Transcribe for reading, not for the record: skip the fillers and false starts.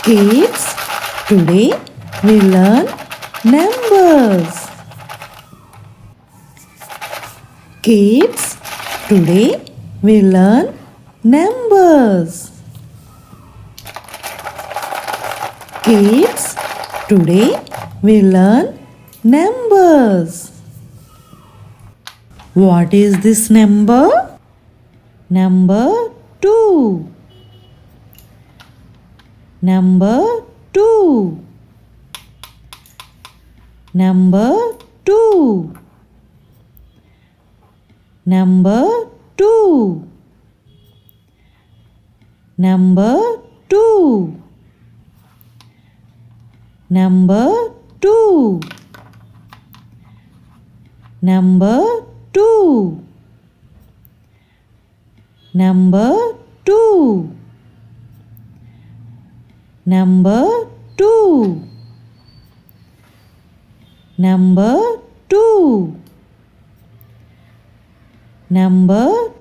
Kids, today we learn numbers. Kids, today we learn numbers. Kids, today we learn numbers. What is this number? Number 2. Number 2. Number 2. Number 2. Number 2. Number 2. Number 2. Number 2. Number 2. Number 2. Number